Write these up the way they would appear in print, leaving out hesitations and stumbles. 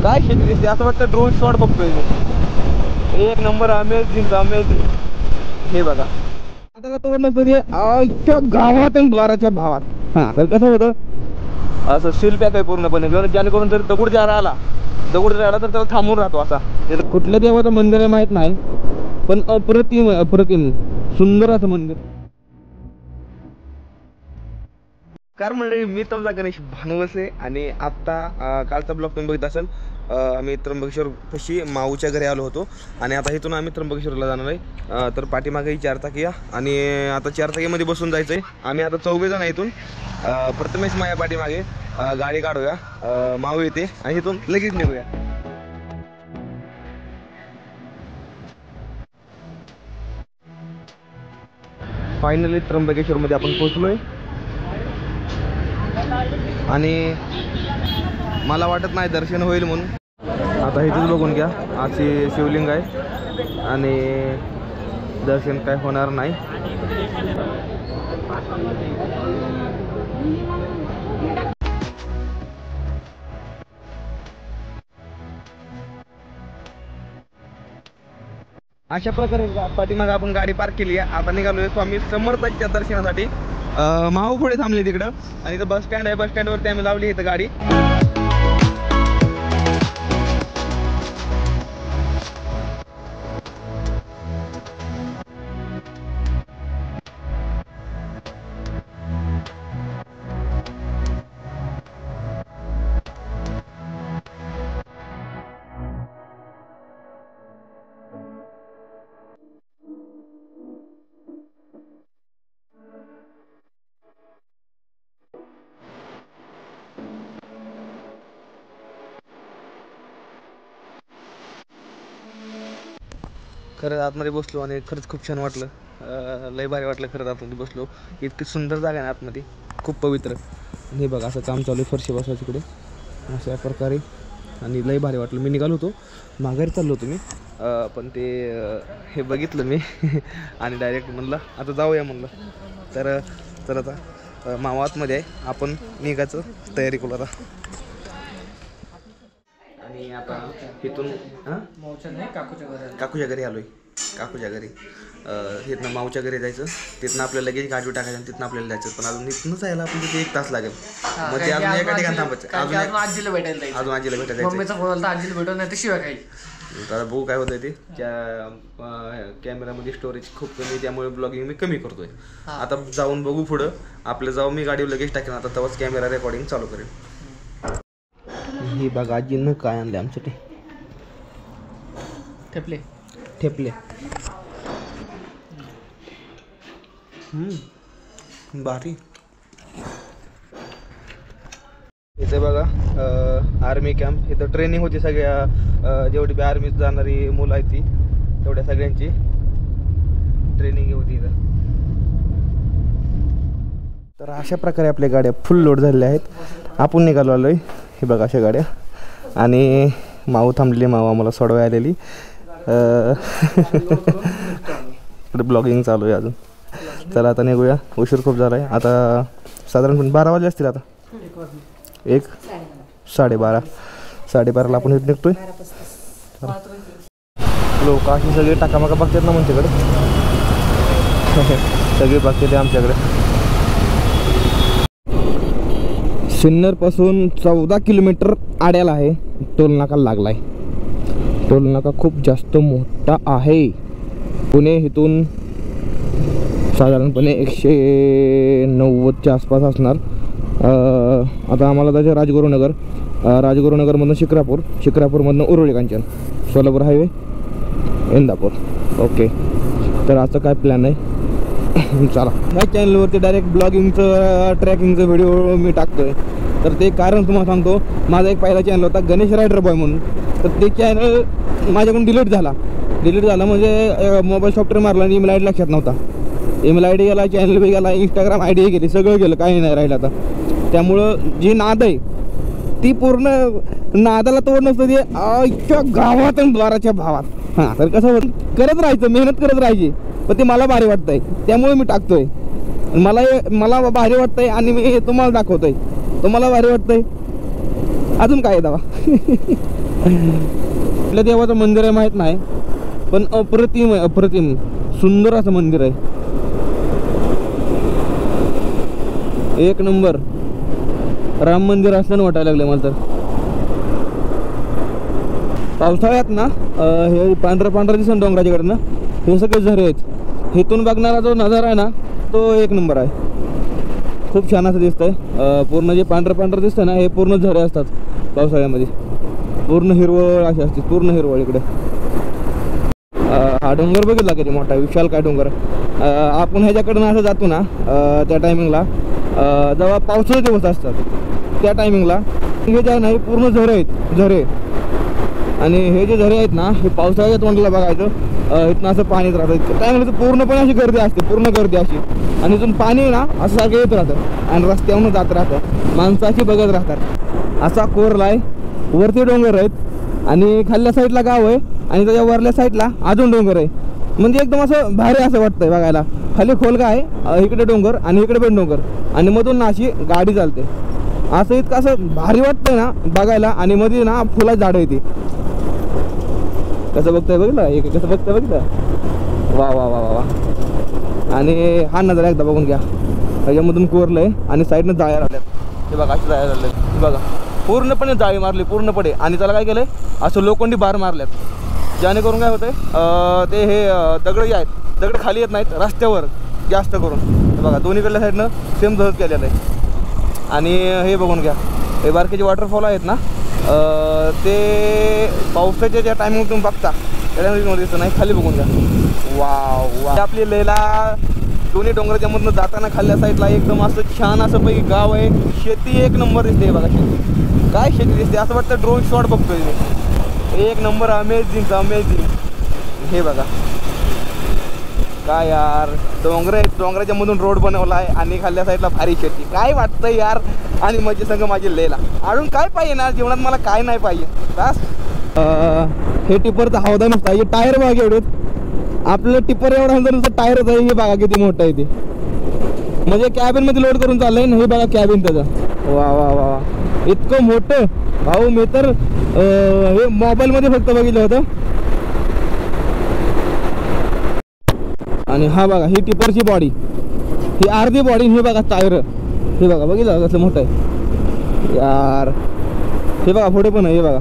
काय शेती दिसते असं वाटतं ड्रोन शॉट बघतोय मी. एक नंबर अमेझिंग अमेझिंग. हे बघा आता तोडलं तरी आजच्या गावात आणि द्वाराच्या भावात. हा तर कसं होतं असं शिल्पॅक आहे पूर्णपणे. जेणेकरून जर दगड जर आला तर त्याला थांबून राहतो असा. कुठल्या देवाचं मंदिर आहे माहित नाही पण अप्रतिम अप्रतिम सुंदर असं मंदिर. कारण म्हणजे मी तुमचा गणेश भानुवसे आणि आत्ता कालचा ब्लॉग तुम्ही बघित असेल. आम्ही त्र्यंबकेश्वर पशी माऊच्या घरी आलो होतो आणि आता इथून आम्ही त्र्यंबकेश्वरला जाणार आहे. तर पाठीमागे 4 चाकी आणि आता 4 चाकीमध्ये बसून जायचं आहे. आम्ही आता 4 जण इथून प्रथमेश माझ्या पाठीमागे गाडी काढूया. माऊ येते आणि इथून लगेच निघूया. फायनली त्र्यंबकेश्वरमध्ये आपण पोहोचलोय आणि मला वाटत नाही दर्शन होईल म्हणून. आता इथेच बघून घ्या अशी शिवलिंग आहे आणि दर्शन काय होणार नाही. अशा प्रकारे पाठीमागे आपण गाडी पार्क केली आहे. आता निघालोय स्वामी समर्थांच्या दर्शनासाठी. माहू पुढे थांबले तिकडं आणि इथं बस स्टँड आहे. बस स्टँडवरती आम्ही लावली इथं गाडी. खरंच आतमध्ये बसलो आणि खरंच खूप छान वाटलं. लय भारी वाटलं खरंच आतमध्ये बसलो. इतकी सुंदर जागा आहे आतमध्ये, खूप पवित्र. हे बघा असं काम चालू आहे फरशी बसवायचं तिकडे अशा प्रकारे आणि लय भारी वाटलं. मी निघालो होतो माघारी चाललो होतो मी पण ते हे बघितलं मी आणि डायरेक्ट म्हणलं आता जाऊया म्हणलं. तर आता मावातमध्ये आहे आपण निघायचं तयारी करू आता. आणि आता इथून काकूच्या घरी आलोय. काकूच्या घरी इथनं माऊच्या घरी जायचं. तिथनं आपल्याला लगेच गाडी टाकायचं आणि तिथनं आपल्याला जायचं. पण अजून इथनं जायला आपण तिथे 1 तास लागेल. मग ते अजून एका ठिकाणी थांबायचं. अजून आजीला भेटायला मम्मीचा फोन आला आजीला भेटून नाही तर शिवाय काही. तर बघू काय होतंय ते. कॅमेरामध्ये स्टोरेज खूप कमी त्यामुळे ब्लॉगिंग मी कमी करतोय. आता जाऊन बघू पुढं. आपलं जाऊन मी गाडीवर लगेच टाकेन आता तेव्हाच कॅमेरा रेकॉर्डिंग चालू करेन. ही बघा आजीनं काय आणले आमच्यासाठी. ठेपले भारी. इथे बघा आर्मी कॅम्प. इथं ट्रेनिंग होती सगळ्या जेवढी बी आर्मीत जाणारी मुलं आहेत ती तेवढ्या सगळ्यांची ट्रेनिंग होती इथं. तर अशा प्रकारे आपल्या गाड्या फुल लोड झालेल्या आहेत. आपण निघालो आलोय. हे बघा अशा गाड्या आणि माऊ थांबलेली. माऊ आम्हाला सोडवायला आलेली. इकडे ब्लॉगिंग चालू आहे अजून. चला आता निघूया. उशीर खूप झाला आहे. आता साधारणपणे 12 वाजले असतील. आता 1 साडेबाराला आपण इथे निघतोय. लोक अशी सगळे टाकामाका बघतात ना आमच्याकडे. सगळे बघते ते आमच्याकडे. सिन्नरपासून 14 किलोमीटर आड्याला आहे. टोलनाका लागलाय. टोलनाका खूप जास्त मोठा आहे. पुणे इथून साधारणपणे 190च्या आसपास असणार. आता आम्हाला जायचं राजगुरुनगर. राजगुरुनगरमधून शिक्रापूरमधून उरुळी कांचन, सोलापूर हायवे, इंदापूर. ओके तर असं काय प्लॅन आहे. चला ह्या चॅनलवरती डायरेक्ट ब्लॉगिंगचं ट्रॅकिंगचं व्हिडिओ मी टाकतोय. तर ते कारण तुम्हाला सांगतो. माझा एक पहिला चॅनल होता गणेश रायडर बॉय म्हणून. तर ते चॅनल माझ्याकडून डिलीट झाला म्हणजे मोबाईल सॉफ्टवेअर मारला आणि ईमेल आय डी लक्षात नव्हता. ईमेल आय डी गेला, चॅनल बी गेला, इंस्टाग्राम आय डी गेली, सगळं गेलं, काही नाही राहिलं आता. त्यामुळं जी नाद आहे ती पूर्ण नादाला तोड नसतं ते आजच्या गावात आणि द्वाराच्या भावात. हां तर कसं करत राहायचं, मेहनत करत राहायची. पण ते मला भारी वाटतंय त्यामुळे मी टाकतोय. मला भारी वाटतंय आणि मी तुम्हाला दाखवतोय. तुम्हाला भारी वाटतंय अजून काय दावा आपल्या देवाचं मंदिर आहे माहित नाही, पण अप्रतिम आहे, अप्रतिम सुंदर असं मंदिर आहे, एक नंबर. राम मंदिर असल्यानं वाटायला लागले मला तर. पावसाळ्यात ना हे पांढरं दिसन डोंगराच्याकडनं हे सगळे झरे आहेत. इथून बघणारा जो नजारा आहे ना तो एक नंबर आहे, खूप छान असं दिसतंय. पूर्ण जे पांढरं दिसतंय ना हे पूर्ण झरे असतात पावसाळ्यामध्ये, पूर्ण हिरवळ अशी असते, पूर्ण हिरवळ इकडे. हा डोंगर बघितला किती मोठा विशाल काय डोंगर. आपण ह्याच्याकडनं असं जातो ना त्या टायमिंगला जेव्हा पावसाळे दिवस असतात त्या टायमिंगला हे जे नाही पूर्ण झरे आहेत, झरे. आणि हे जे झरे आहेत ना हे पावसाळ्याच्या तोंडाला बघायचं, इथनं असं पाणीच राहतं टायमिंगला पूर्णपणे अशी गर्दी असते, पूर्ण गर्दी अशी. आणि इथून पाणी ना असं सारखं येत राहतं आणि रस्त्यावरून जात राहतं, माणसाची बघत राहतात. असा कोरला आहे, वरती डोंगर आहेत आणि खाल्ल्या साईडला गाव आहे आणि त्याच्या वरल्या साईडला अजून डोंगर आहे. म्हणजे एकदम असं भारी असं वाटतंय बघायला. खाली खोलगा आहे, इकडे डोंगर आणि इकडे पण डोंगर आणि मधून ना अशी गाडी चालते. असं इतकं असं भारी वाटतंय ना बघायला. आणि मध्ये ना फुलाची झाडं येते. कसं बघताय बघितलं, एक कसं बघताय बघितलं, वा वा वा वा वा. आणि हा नजारा एकदा बघून घ्या. त्याच्यामधून कोरलंय आणि साईडनं जाळ्या राहिल्यात, हे बघा अशी जाळ्या राहिल्यात बघा, पूर्णपणे जाळी मारली पूर्णपणे. आणि त्याला काय केलंय असं लोखंडी बार मारल्यात, जेणेकरून काय होतंय ते हे दगड जे आहेत दगड खाली येत नाहीत रस्त्यावर जास्त करून. हे बघा दोन्हीकडल्या साईडनं सेम धरत केलेलं आहे. आणि हे बघून घ्या, हे बारकेचे वॉटरफॉल आहेत ना ते पावसाच्या ज्या टायमिंग तुम्ही बघता त्या टायमिंग दिसत नाही. खाली बघून घ्या, वाव वा. आपली लेला दोन्ही डोंगराच्या मधनं जाताना खाल्ल्या साईडला एकदम असं छान असं पैकी गाव आहे. शेती एक नंबर दिसते बघा, शेती काय शेती दिसते असं वाटतं ड्रोन शॉट बघतोय मी. एक नंबर अमेझिंग अमेझिंग. हे बघा काय यार डोंगर आहेत, डोंगराच्या मधून रोड बनवला आहे आणि खाल्ल्या साईडला भारी शेती. काय वाटतंय यार. आणि माझी संग माझी लेला. अजून काय पाहिजे ना जीवनात, मला काय नाही पाहिजे बस. हे टिपरचं हौदा नुसता, हे टायर बघा एवढेच. आपलं टिपर एवढा नुसतं टायरच आहे. हे बघा किती मोठं आहे ते, म्हणजे कॅबिन मध्ये लोड करून चाललंय ना. हे बघा कॅबिन त्याचं, वा वा वा वा इतकं मोठं भाऊ. मी तर हे मोबाईल मध्ये फक्त बघितलं होतं. आणि हा बघा ही टिपरची बॉडी, ही अर्धी बॉडी. हे बघा टायर, हे बघा बघितलं कसं मोठं आहे यार. हे बघा पुढे पण आहे, हे बघा.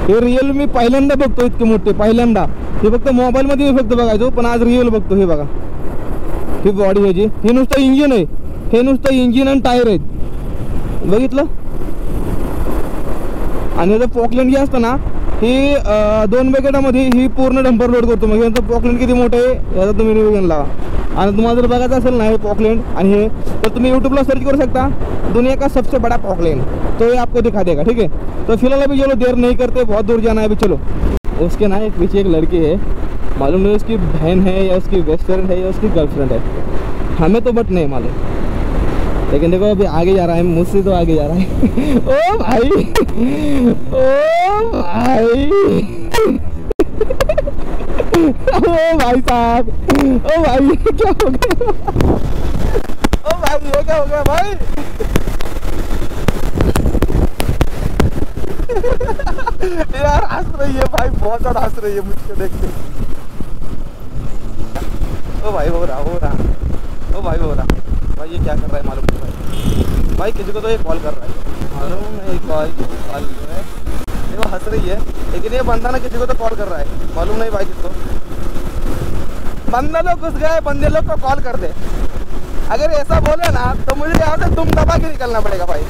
हे रिअल मी पहिल्यांदा बघतो इतके मोठे, पहिल्यांदा. हे फक्त मोबाईल मध्ये मी फक्त बघायचो, पण आज रिअल बघतो. हे बघा ही बॉडी ह्याची. हे नुसतं इंजिन आहे, हे नुसतं इंजिन आणि टायर आहेत बघितलं. आणि ह्याचं पॉकलँड जे असतं ना ही 2 बकेटामध्ये ही पूर्ण डंपर लोड करतो. मग यांचं पॉकलँड किती मोठं आहे याचा तुम्ही रिव्ह्यू लावा. आणि तुम्हाला जर बघायचं असेल ना हे पॉकलैंड आणि हे, तो तुम्ही यूट्यूबला सर्च करू सकता, दुनिया का सबसे बड़ा पॉकलैंड, तो ये आपको दिखा देगा. ठीक है, तो फिलहाल अभी चलो देर नहीं करते, बहुत दूर जाना है अभी. चलो उसके ना एक पीछे एक लड़की है, मालूम नहीं उसकी बहन है या उसकी बेस्ट फ्रेंड है या उसकी गर्लफ्रेंड है, हमें तो बट नहीं मालूम. लेकिन देखो अभी आगे जा रहा है, मुझसे तो आगे जा रहा है. ओ भाई, ओ भाई, ओ भाई साहब, ओ भाई ये क्या हो गया, ओ भाई ये क्या हो गया भाई. यार हंस रही है भाई, बहुत ज्यादा हंस रही है मुझको देख के. ओ भाई हो रहा, ओ भाई हो रहा. भाई ये क्या कर रहा है मालूम नहीं भाई. भाई किसी को तो ये कॉल कर रहा है, मालूम नहीं कॉल कर रहा है. वो हंस रही है लेकिन ये बंदा ना किसी को तो कॉल कर रहा है, मालूम नहीं भाई किसको. बंदा लोग घुस गए, बंदे लोग को कॉल कर दे. अगर ऐसा बोले ना तो मुझे यहाँ से तुम दबा के निकलना पड़ेगा भाई.